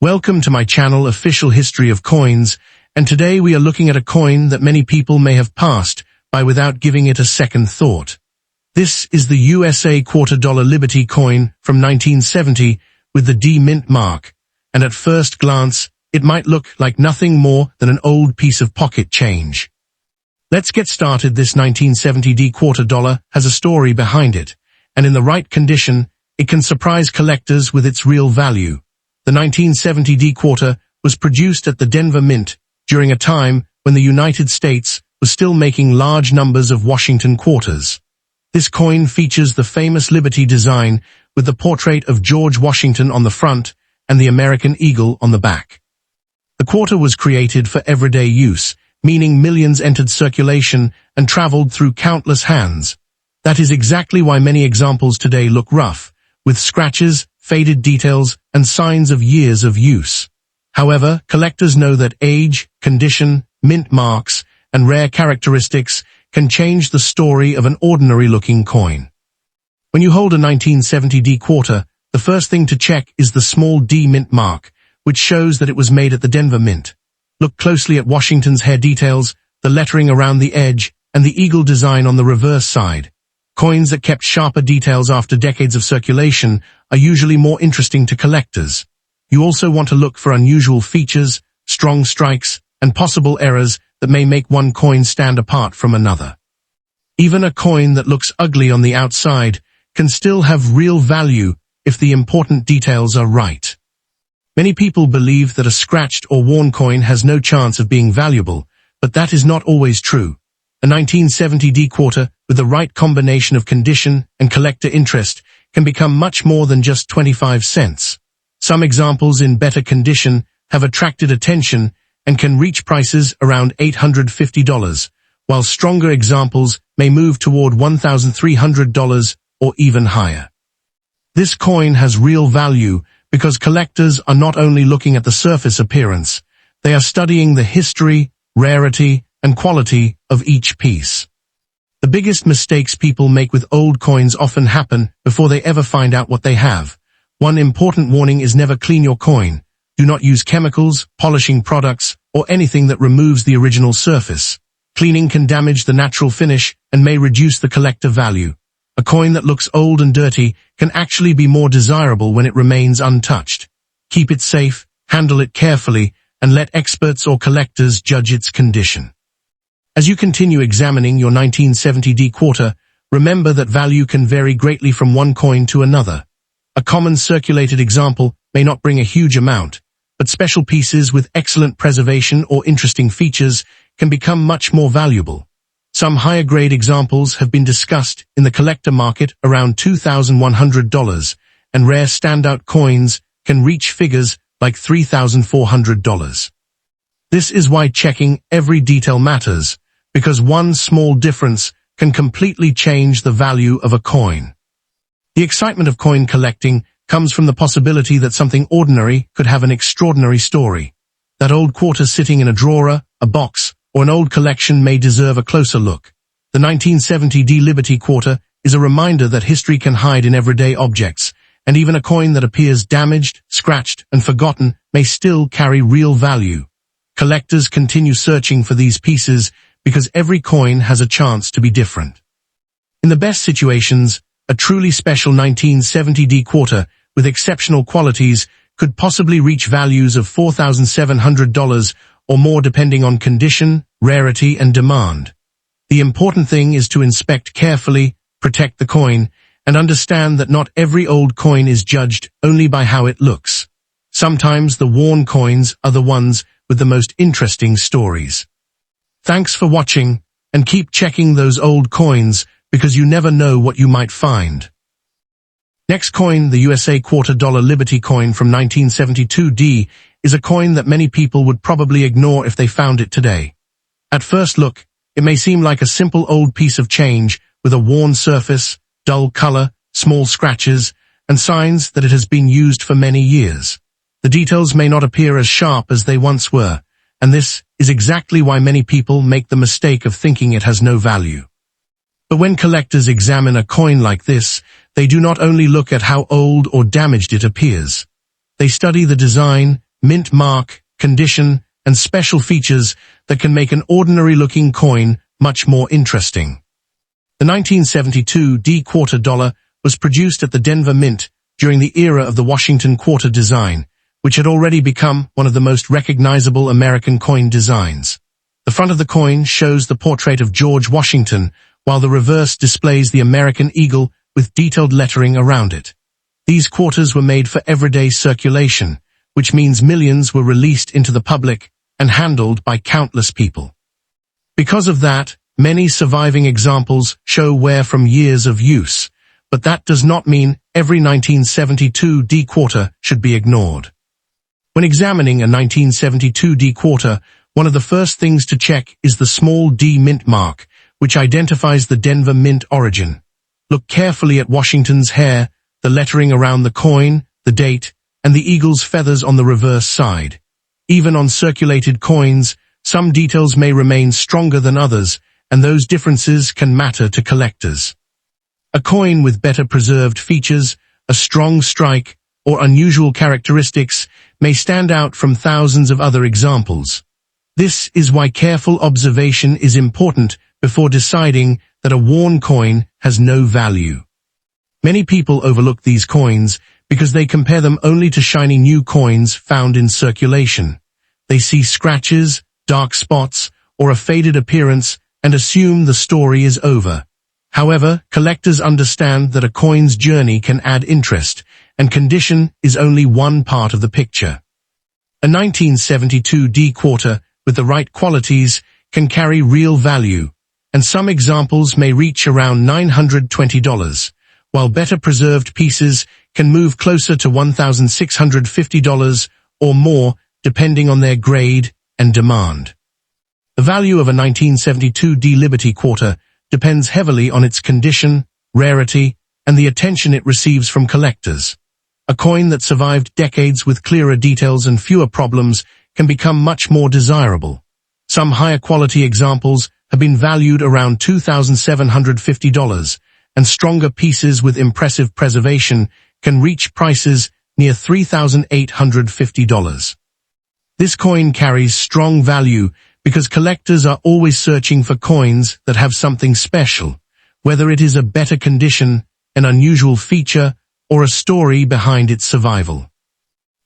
Welcome to my channel Official History of Coins, and today we are looking at a coin that many people may have passed by without giving it a second thought. This is the USA $quarter Liberty coin from 1970 with the D mint mark, and at first glance, it might look like nothing more than an old piece of pocket change. Let's get started. This 1970 D $quarter has a story behind it, and in the right condition, it can surprise collectors with its real value. The 1970 D $quarter was produced at the Denver Mint during a time when the United States was still making large numbers of Washington quarters. This coin features the famous Liberty design with the portrait of George Washington on the front and the American eagle on the back. The quarter was created for everyday use, meaning millions entered circulation and traveled through countless hands. That is exactly why many examples today look rough, with scratches, faded details, and signs of years of use. However, collectors know that age, condition, mint marks, and rare characteristics can change the story of an ordinary-looking coin. When you hold a 1970 D $quarter, the first thing to check is the small D mint mark, which shows that it was made at the Denver Mint. Look closely at Washington's hair details, the lettering around the edge, and the eagle design on the reverse side. Coins that kept sharper details after decades of circulation are usually more interesting to collectors. You also want to look for unusual features, strong strikes, and possible errors that may make one coin stand apart from another. Even a coin that looks ugly on the outside can still have real value if the important details are right. Many people believe that a scratched or worn coin has no chance of being valuable, but that is not always true. A 1970 D $quarter with the right combination of condition and collector interest can become much more than just 25 cents. Some examples in better condition have attracted attention and can reach prices around $850, while stronger examples may move toward $1,300 or even higher. This coin has real value because collectors are not only looking at the surface appearance, they are studying the history, rarity, and quality of each piece. The biggest mistakes people make with old coins often happen before they ever find out what they have. One important warning is never clean your coin. Do not use chemicals, polishing products, or anything that removes the original surface. Cleaning can damage the natural finish and may reduce the collector value. A coin that looks old and dirty can actually be more desirable when it remains untouched. Keep it safe, handle it carefully, and let experts or collectors judge its condition. As you continue examining your 1970 D $quarter, remember that value can vary greatly from one coin to another. A common circulated example may not bring a huge amount, but special pieces with excellent preservation or interesting features can become much more valuable. Some higher-grade examples have been discussed in the collector market around $2,100, and rare standout coins can reach figures like $3,400. This is why checking every detail matters, because one small difference can completely change the value of a coin. The excitement of coin collecting comes from the possibility that something ordinary could have an extraordinary story. That old quarter sitting in a drawer, a box, or an old collection may deserve a closer look. The 1970 D Liberty quarter is a reminder that history can hide in everyday objects, and even a coin that appears damaged, scratched, and forgotten may still carry real value. Collectors continue searching for these pieces because every coin has a chance to be different. In the best situations, a truly special 1970 D $quarter with exceptional qualities could possibly reach values of $4,700 or more depending on condition, rarity, and demand. The important thing is to inspect carefully, protect the coin, and understand that not every old coin is judged only by how it looks. Sometimes the worn coins are the ones with the most interesting stories. Thanks for watching, and keep checking those old coins because you never know what you might find. Next coin, the USA $quarter Liberty coin from 1972 D, is a coin that many people would probably ignore if they found it today. At first look, it may seem like a simple old piece of change with a worn surface, dull color, small scratches, and signs that it has been used for many years. The details may not appear as sharp as they once were, and this is exactly why many people make the mistake of thinking it has no value. But when collectors examine a coin like this, they do not only look at how old or damaged it appears. They study the design, mint mark, condition, and special features that can make an ordinary-looking coin much more interesting. The 1972 D quarter dollar was produced at the Denver Mint during the era of the Washington quarter design, which had already become one of the most recognizable American coin designs. The front of the coin shows the portrait of George Washington, while the reverse displays the American eagle with detailed lettering around it. These quarters were made for everyday circulation, which means millions were released into the public and handled by countless people. Because of that, many surviving examples show wear from years of use, but that does not mean every 1972 D quarter should be ignored. When examining a 1972 D quarter, one of the first things to check is the small D mint mark, which identifies the Denver Mint origin. Look carefully at Washington's hair, the lettering around the coin, the date, and the eagle's feathers on the reverse side. Even on circulated coins, some details may remain stronger than others, and those differences can matter to collectors. A coin with better preserved features, a strong strike, or unusual characteristics may stand out from thousands of other examples. This is why careful observation is important before deciding that a worn coin has no value. Many people overlook these coins because they compare them only to shiny new coins found in circulation. They see scratches, dark spots, or a faded appearance and assume the story is over. However, collectors understand that a coin's journey can add interest, and condition is only one part of the picture. A 1972 D quarter with the right qualities can carry real value, and some examples may reach around $920, while better preserved pieces can move closer to $1,650 or more depending on their grade and demand. The value of a 1972 D Liberty quarter depends heavily on its condition, rarity, and the attention it receives from collectors. A coin that survived decades with clearer details and fewer problems can become much more desirable. Some higher quality examples have been valued around $2,750, and stronger pieces with impressive preservation can reach prices near $3,850. This coin carries strong value because collectors are always searching for coins that have something special, whether it is a better condition, an unusual feature, or a story behind its survival.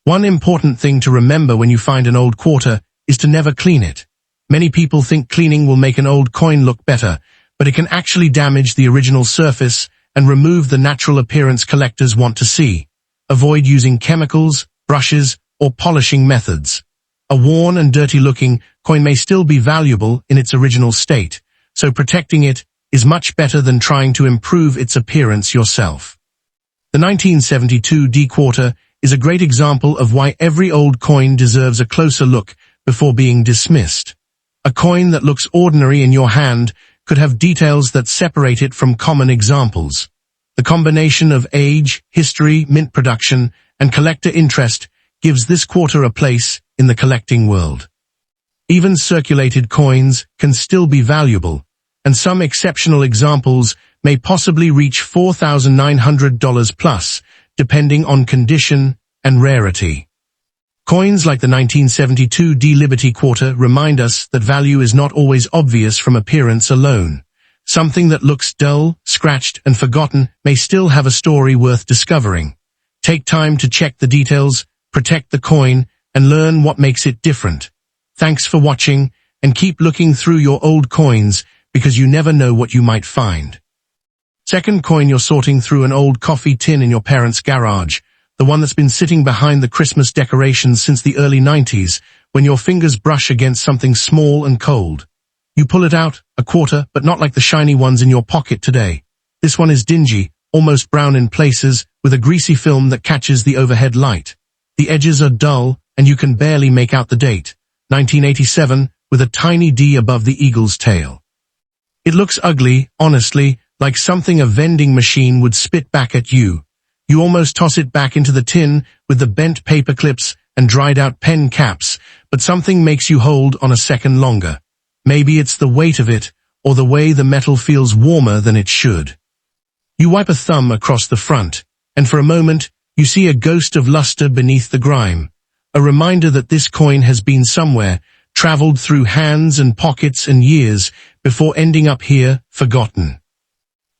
One important thing to remember when you find an old quarter is to never clean it. Many people think cleaning will make an old coin look better, but it can actually damage the original surface and remove the natural appearance collectors want to see. Avoid using chemicals, brushes, or polishing methods. A worn and dirty-looking coin may still be valuable in its original state, so protecting it is much better than trying to improve its appearance yourself. The 1972 D quarter is a great example of why every old coin deserves a closer look before being dismissed. A coin that looks ordinary in your hand could have details that separate it from common examples. The combination of age, history, mint production, and collector interest gives this quarter a place in the collecting world. Even circulated coins can still be valuable, and some exceptional examples may possibly reach $4,900 plus, depending on condition and rarity. Coins like the 1972 D Liberty quarter remind us that value is not always obvious from appearance alone. Something that looks dull, scratched, and forgotten may still have a story worth discovering. Take time to check the details, protect the coin, and learn what makes it different. Thanks for watching, and keep looking through your old coins because you never know what you might find. Second coin, you're sorting through an old coffee tin in your parents' garage, the one that's been sitting behind the Christmas decorations since the early 90s, when your fingers brush against something small and cold. You pull it out, a quarter, but not like the shiny ones in your pocket today. This one is dingy, almost brown in places, with a greasy film that catches the overhead light. The edges are dull, and you can barely make out the date, 1987, with a tiny D above the eagle's tail. It looks ugly, honestly, like something a vending machine would spit back at you. You almost toss it back into the tin with the bent paper clips and dried out pen caps, but something makes you hold on a second longer. Maybe it's the weight of it, or the way the metal feels warmer than it should. You wipe a thumb across the front, and for a moment, you see a ghost of luster beneath the grime. a reminder that this coin has been somewhere, traveled through hands and pockets and years before ending up here, forgotten.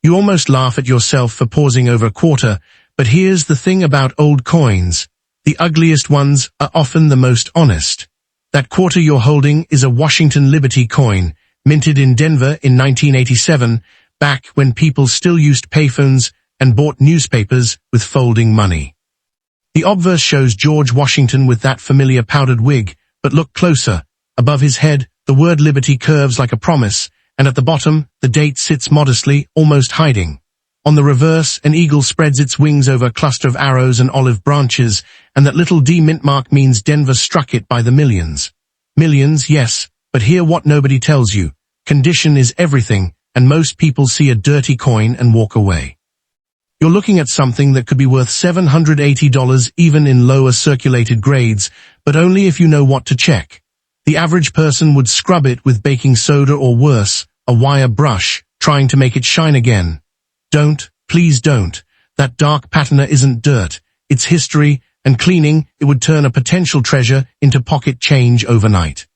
You almost laugh at yourself for pausing over a quarter, but here's the thing about old coins. The ugliest ones are often the most honest. That quarter you're holding is a Washington Liberty coin, minted in Denver in 1987, back when people still used payphones and bought newspapers with folding money. The obverse shows George Washington with that familiar powdered wig, but look closer. Above his head, the word Liberty curves like a promise, and at the bottom, the date sits modestly, almost hiding. On the reverse, an eagle spreads its wings over a cluster of arrows and olive branches, and that little D mint mark means Denver struck it by the millions. Millions, yes, but hear what nobody tells you. Condition is everything, and most people see a dirty coin and walk away. You're looking at something that could be worth $780 even in lower circulated grades, but only if you know what to check. The average person would scrub it with baking soda or worse, a wire brush, trying to make it shine again. Don't, please don't. That dark patina isn't dirt, it's history, and cleaning it would turn a potential treasure into pocket change overnight.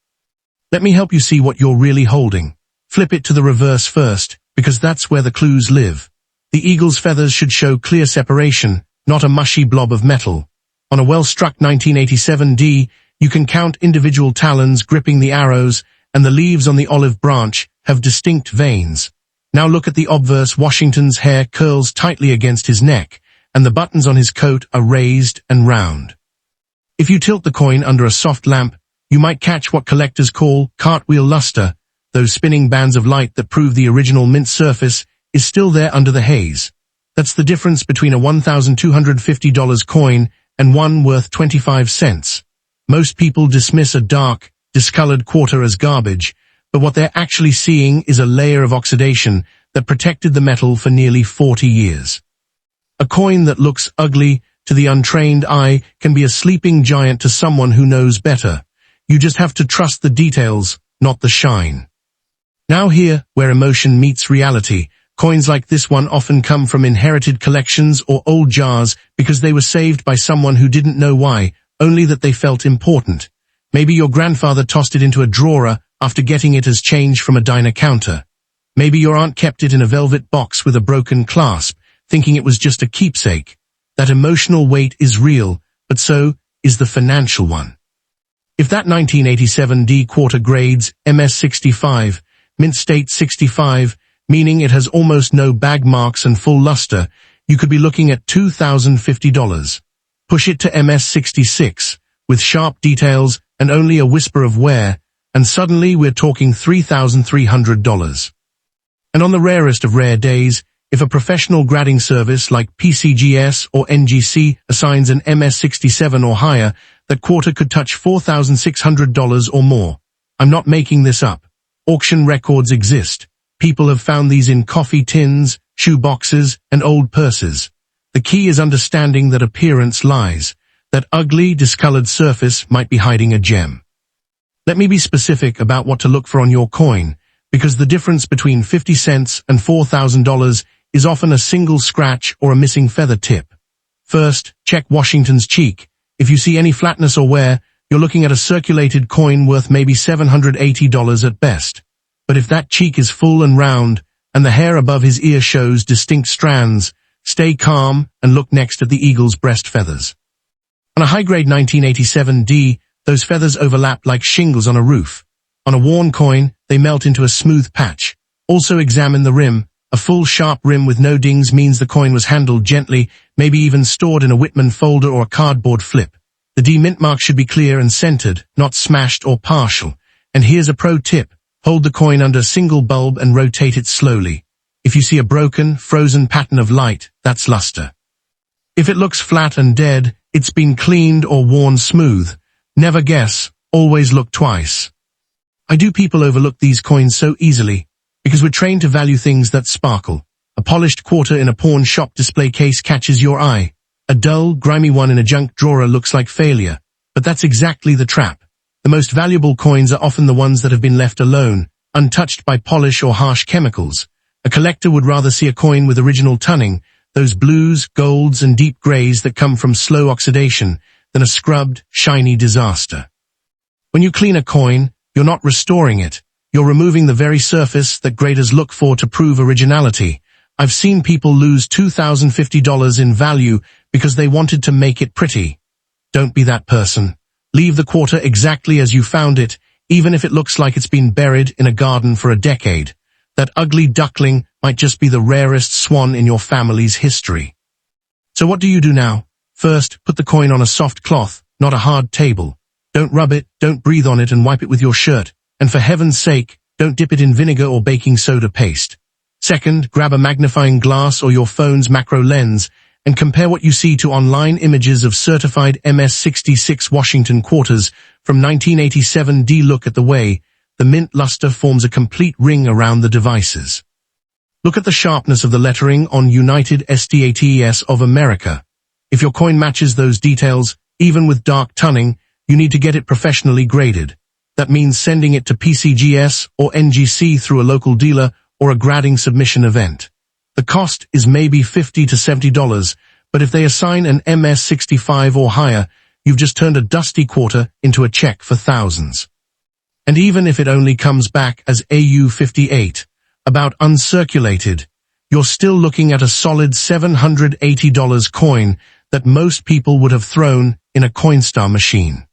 Let me help you see what you're really holding. Flip it to the reverse first, because that's where the clues live. The eagle's feathers should show clear separation, not a mushy blob of metal. On a well-struck 1987 D, you can count individual talons gripping the arrows, and the leaves on the olive branch have distinct veins. Now look at the obverse. Washington's hair curls tightly against his neck, and the buttons on his coat are raised and round. If you tilt the coin under a soft lamp, you might catch what collectors call cartwheel luster, those spinning bands of light that prove the original mint surface is still there under the haze. That's the difference between a $1,250 coin and one worth 25 cents. Most people dismiss a dark, discolored quarter as garbage, but what they're actually seeing is a layer of oxidation that protected the metal for nearly 40 years. A coin that looks ugly to the untrained eye can be a sleeping giant to someone who knows better. You just have to trust the details, not the shine. Now here, where emotion meets reality, coins like this one often come from inherited collections or old jars because they were saved by someone who didn't know why, only that they felt important. Maybe your grandfather tossed it into a drawer after getting it as change from a diner counter. Maybe your aunt kept it in a velvet box with a broken clasp, thinking it was just a keepsake. That emotional weight is real, but so is the financial one. If that 1987 D quarter grades MS 65, mint state 65, meaning it has almost no bag marks and full luster, you could be looking at $2,050. Push it to MS 66, with sharp details and only a whisper of wear, and suddenly we're talking $3,300. And on the rarest of rare days, if a professional grading service like PCGS or NGC assigns an MS 67 or higher, that quarter could touch $4,600 or more. I'm not making this up. Auction records exist. People have found these in coffee tins, shoe boxes, and old purses. The key is understanding that appearance lies. That ugly, discolored surface might be hiding a gem. Let me be specific about what to look for on your coin, because the difference between 50 cents and $4,000 is often a single scratch or a missing feather tip. First, check Washington's cheek. If you see any flatness or wear, you're looking at a circulated coin worth maybe $780 at best. But if that cheek is full and round, and the hair above his ear shows distinct strands, stay calm and look next at the eagle's breast feathers. On a high-grade 1987 D, those feathers overlap like shingles on a roof. On a worn coin, they melt into a smooth patch. Also examine the rim. A full sharp rim with no dings means the coin was handled gently, maybe even stored in a Whitman folder or a cardboard flip. The D mint mark should be clear and centered, not smashed or partial. And here's a pro tip. Hold the coin under a single bulb and rotate it slowly. If you see a broken, frozen pattern of light, that's luster. If it looks flat and dead, it's been cleaned or worn smooth. Never guess, always look twice. I do people overlook these coins so easily, because we're trained to value things that sparkle. A polished quarter in a pawn shop display case catches your eye. A dull, grimy one in a junk drawer looks like failure. But that's exactly the trap. The most valuable coins are often the ones that have been left alone, untouched by polish or harsh chemicals. A collector would rather see a coin with original tunning, those blues, golds, and deep grays that come from slow oxidation, than a scrubbed, shiny disaster. When you clean a coin, you're not restoring it. You're removing the very surface that graders look for to prove originality. I've seen people lose $2,050 in value because they wanted to make it pretty. Don't be that person. Leave the quarter exactly as you found it, even if it looks like it's been buried in a garden for a decade. That ugly duckling might just be the rarest swan in your family's history. So what do you do now? First, put the coin on a soft cloth, not a hard table. Don't rub it, don't breathe on it and wipe it with your shirt. And for heaven's sake, don't dip it in vinegar or baking soda paste. Second, grab a magnifying glass or your phone's macro lens and compare what you see to online images of certified MS-66 Washington quarters from 1987. Look at the way the mint luster forms a complete ring around the devices. Look at the sharpness of the lettering on United States of America. If your coin matches those details, even with dark tunning, you need to get it professionally graded. That means sending it to PCGS or NGC through a local dealer or a grading submission event. The cost is maybe $50 to $70, but if they assign an MS-65 or higher, you've just turned a dusty quarter into a check for thousands. And even if it only comes back as AU-58, about uncirculated, you're still looking at a solid $780 coin that most people would have thrown in a Coinstar machine.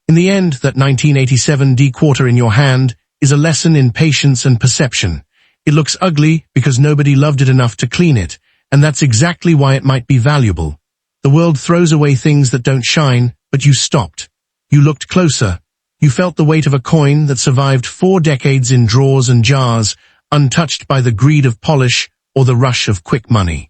In the end, that 1987 D quarter in your hand is a lesson in patience and perception. It looks ugly because nobody loved it enough to clean it, and that's exactly why it might be valuable. The world throws away things that don't shine, but you stopped. You looked closer. You felt the weight of a coin that survived 4 decades in drawers and jars, untouched by the greed of polish or the rush of quick money.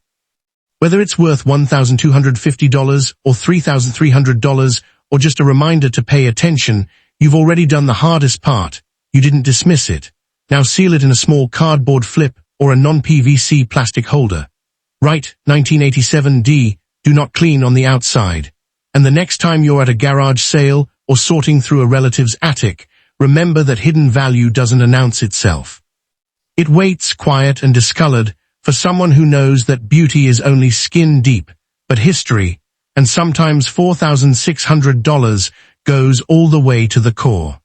Whether it's worth $1,250 or $3,300 or just a reminder to pay attention, you've already done the hardest part. You didn't dismiss it. Now seal it in a small cardboard flip or a non-PVC plastic holder. Write 1987D, do not clean on the outside. And the next time you're at a garage sale or sorting through a relative's attic, remember that hidden value doesn't announce itself. It waits quiet and discolored for someone who knows that beauty is only skin deep, but history, and sometimes $4,600, goes all the way to the core.